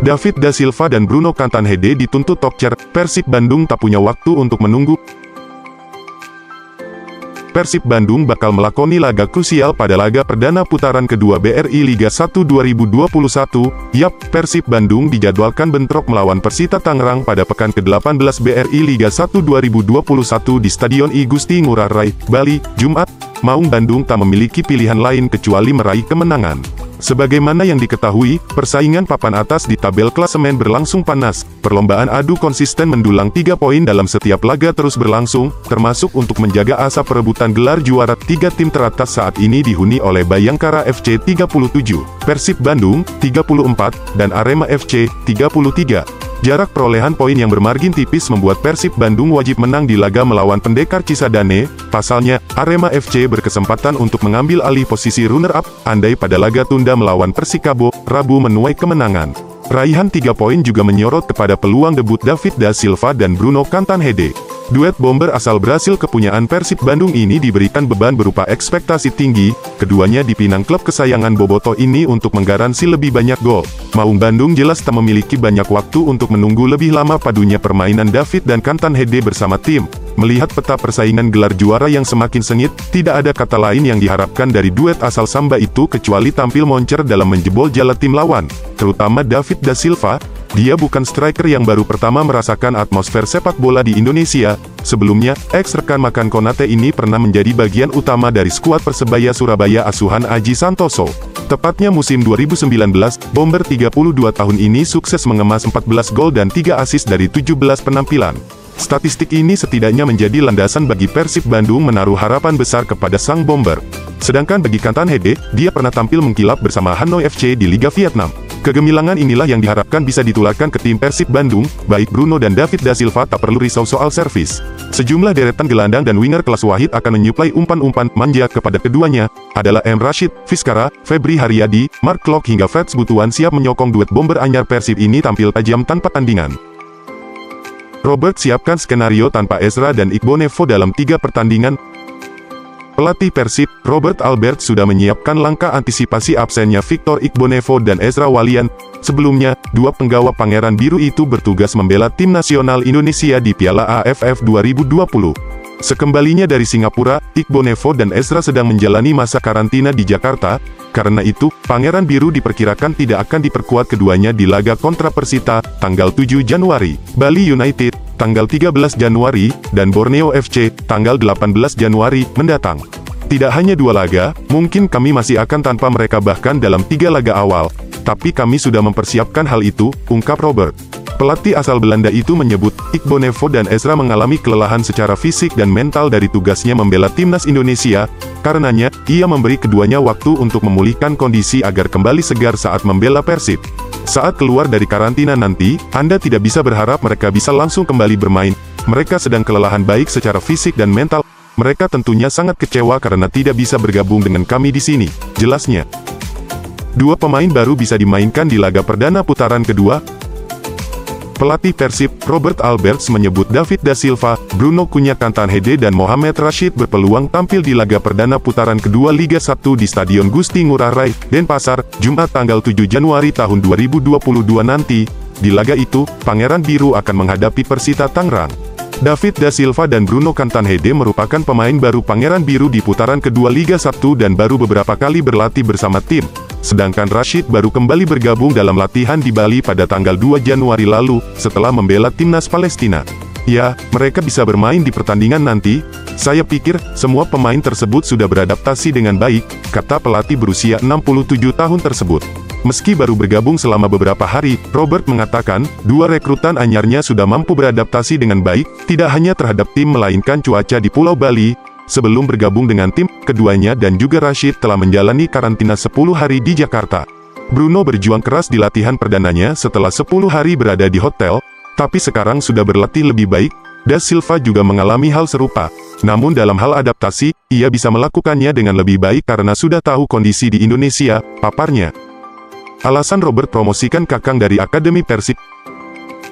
David da Silva dan Bruno Cantanhede dituntut Tokcer. Persib Bandung tak punya waktu untuk menunggu. Persib Bandung bakal melakoni laga krusial pada laga perdana putaran kedua BRI Liga 1 2021. Yap, Persib Bandung dijadwalkan bentrok melawan Persita Tangerang pada pekan ke-18 BRI Liga 1 2021 di Stadion I Gusti Ngurah Rai, Bali, Jumat. Maung Bandung tak memiliki pilihan lain kecuali meraih kemenangan. Sebagaimana yang diketahui, persaingan papan atas di tabel klasemen berlangsung panas. Perlombaan adu konsisten mendulang 3 poin dalam setiap laga terus berlangsung, termasuk untuk menjaga asa perebutan gelar juara. 3 tim teratas saat ini dihuni oleh Bayangkara FC 37, Persib Bandung 34, dan Arema FC 33. Jarak perolehan poin yang bermargin tipis membuat Persib Bandung wajib menang di laga melawan Pendekar Cisadane. Pasalnya, Arema FC berkesempatan untuk mengambil alih posisi runner-up, andai pada laga tunda melawan Persikabo, Rabu menuai kemenangan. Raihan 3 poin juga menyorot kepada peluang debut David da Silva dan Bruno Cantanhede. Duet bomber asal Brasil kepunyaan Persib Bandung ini diberikan beban berupa ekspektasi tinggi. Keduanya dipinang klub kesayangan Bobotoh ini untuk menggaransi lebih banyak gol. Maung Bandung jelas tak memiliki banyak waktu untuk menunggu lebih lama padunya permainan David dan Cantanhede bersama tim. Melihat peta persaingan gelar juara yang semakin sengit, tidak ada kata lain yang diharapkan dari duet asal Samba itu kecuali tampil moncer dalam menjebol jala tim lawan, terutama David da Silva. Dia bukan striker yang baru pertama merasakan atmosfer sepak bola di Indonesia. Sebelumnya, ex-rekan makan Konate ini pernah menjadi bagian utama dari skuad Persebaya Surabaya asuhan Aji Santoso. Tepatnya musim 2019, bomber 32 tahun ini sukses mengemas 14 gol dan 3 assist dari 17 penampilan. Statistik ini setidaknya menjadi landasan bagi Persib Bandung menaruh harapan besar kepada sang bomber. Sedangkan bagi Cantanhede, dia pernah tampil mengkilap bersama Hanoi FC di Liga Vietnam. Kegemilangan inilah yang diharapkan bisa ditularkan ke tim Persib Bandung. Baik Bruno dan David da Silva tak perlu risau soal servis. Sejumlah deretan gelandang dan winger kelas Wahid akan menyuplai umpan-umpan manja kepada keduanya. Adalah M. Rashid, Fiskara, Febri Haryadi, Mark Klok hingga Freds Butuan siap menyokong duet bomber anyar Persib ini tampil tajam tanpa tandingan. Robert siapkan skenario tanpa Ezra dan Igbonevo dalam 3 pertandingan. Pelatih Persib, Robert Albert sudah menyiapkan langkah antisipasi absennya Victor Igbonevo dan Ezra Walian. Sebelumnya, 2 penggawa Pangeran Biru itu bertugas membela tim nasional Indonesia di Piala AFF 2020. Sekembalinya dari Singapura, Igbonevo dan Ezra sedang menjalani masa karantina di Jakarta. Karena itu, Pangeran Biru diperkirakan tidak akan diperkuat keduanya di laga kontra Persita, tanggal 7 Januari, Bali United, tanggal 13 Januari, dan Borneo FC, tanggal 18 Januari, mendatang. Tidak hanya 2 laga, mungkin kami masih akan tanpa mereka bahkan dalam 3 laga awal. Tapi kami sudah mempersiapkan hal itu, ungkap Robert. Pelatih asal Belanda itu menyebut, Igbonevo dan Ezra mengalami kelelahan secara fisik dan mental dari tugasnya membela timnas Indonesia. Karenanya, ia memberi keduanya waktu untuk memulihkan kondisi agar kembali segar saat membela Persib. Saat keluar dari karantina nanti, Anda tidak bisa berharap mereka bisa langsung kembali bermain. Mereka sedang kelelahan baik secara fisik dan mental. Mereka tentunya sangat kecewa karena tidak bisa bergabung dengan kami di sini, jelasnya. 2 pemain baru bisa dimainkan di laga perdana putaran kedua. Pelatih Persib, Robert Alberts menyebut David da Silva, Bruno Cantanhede dan Mohamed Rashid berpeluang tampil di laga perdana putaran kedua Liga 1 di Stadion Gusti Ngurah Rai, Denpasar, Jumat tanggal 7 Januari tahun 2022 nanti. Di laga itu, Pangeran Biru akan menghadapi Persita Tangerang. David da Silva dan Bruno Cantanhede merupakan pemain baru Pangeran Biru di putaran kedua Liga 1 dan baru beberapa kali berlatih bersama tim. Sedangkan Rashid baru kembali bergabung dalam latihan di Bali pada tanggal 2 Januari lalu, setelah membela timnas Palestina. Ya, mereka bisa bermain di pertandingan nanti. Saya pikir, semua pemain tersebut sudah beradaptasi dengan baik, kata pelatih berusia 67 tahun tersebut. Meski baru bergabung selama beberapa hari, Robert mengatakan, 2 rekrutan anyarnya sudah mampu beradaptasi dengan baik, tidak hanya terhadap tim melainkan cuaca di Pulau Bali. Sebelum bergabung dengan tim, keduanya dan juga Rashid telah menjalani karantina 10 hari di Jakarta. Bruno berjuang keras di latihan perdananya setelah 10 hari berada di hotel, tapi sekarang sudah berlatih lebih baik. Da Silva juga mengalami hal serupa. Namun dalam hal adaptasi, ia bisa melakukannya dengan lebih baik karena sudah tahu kondisi di Indonesia, paparnya. Alasan Robert promosikan Kakang dari Akademi Persib.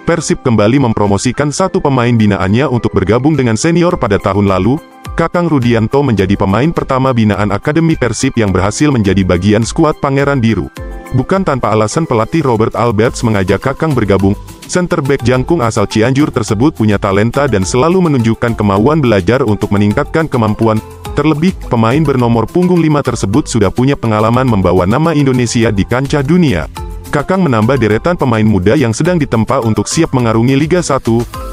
Persib kembali mempromosikan 1 pemain binaannya untuk bergabung dengan senior pada tahun lalu. Kakang Rudianto menjadi pemain pertama binaan Akademi Persib yang berhasil menjadi bagian skuad Pangeran Biru. Bukan tanpa alasan pelatih Robert Alberts mengajak Kakang bergabung. Center back jangkung asal Cianjur tersebut punya talenta dan selalu menunjukkan kemauan belajar untuk meningkatkan kemampuan. Terlebih, pemain bernomor punggung 5 tersebut sudah punya pengalaman membawa nama Indonesia di kancah dunia. Kakang menambah deretan pemain muda yang sedang ditempa untuk siap mengarungi Liga 1.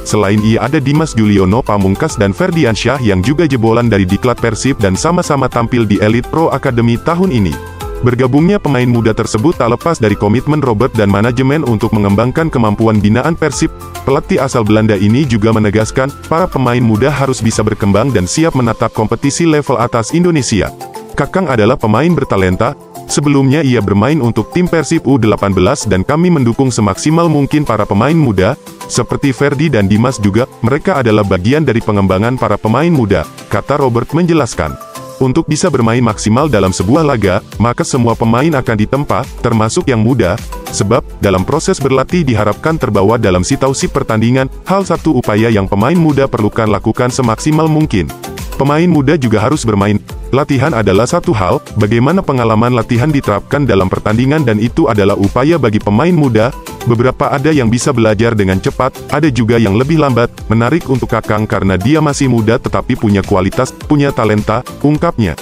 Selain ia ada Dimas Juliono Pamungkas dan Ferdiansyah yang juga jebolan dari Diklat Persib dan sama-sama tampil di Elite Pro Academy tahun ini. Bergabungnya pemain muda tersebut tak lepas dari komitmen Robert dan manajemen untuk mengembangkan kemampuan binaan Persib. Pelatih asal Belanda ini juga menegaskan, para pemain muda harus bisa berkembang dan siap menatap kompetisi level atas Indonesia. Kakang adalah pemain bertalenta. Sebelumnya ia bermain untuk tim Persib U18 dan kami mendukung semaksimal mungkin para pemain muda. Seperti Ferdi dan Dimas juga, mereka adalah bagian dari pengembangan para pemain muda, kata Robert menjelaskan. Untuk bisa bermain maksimal dalam sebuah laga, maka semua pemain akan ditempa, termasuk yang muda, sebab, dalam proses berlatih diharapkan terbawa dalam situasi pertandingan, hal satu upaya yang pemain muda perlukan lakukan semaksimal mungkin. Pemain muda juga harus bermain. Latihan adalah satu hal, bagaimana pengalaman latihan diterapkan dalam pertandingan dan itu adalah upaya bagi pemain muda. Beberapa ada yang bisa belajar dengan cepat, ada juga yang lebih lambat. Menarik untuk Kakang karena dia masih muda tetapi punya kualitas, punya talenta, ungkapnya.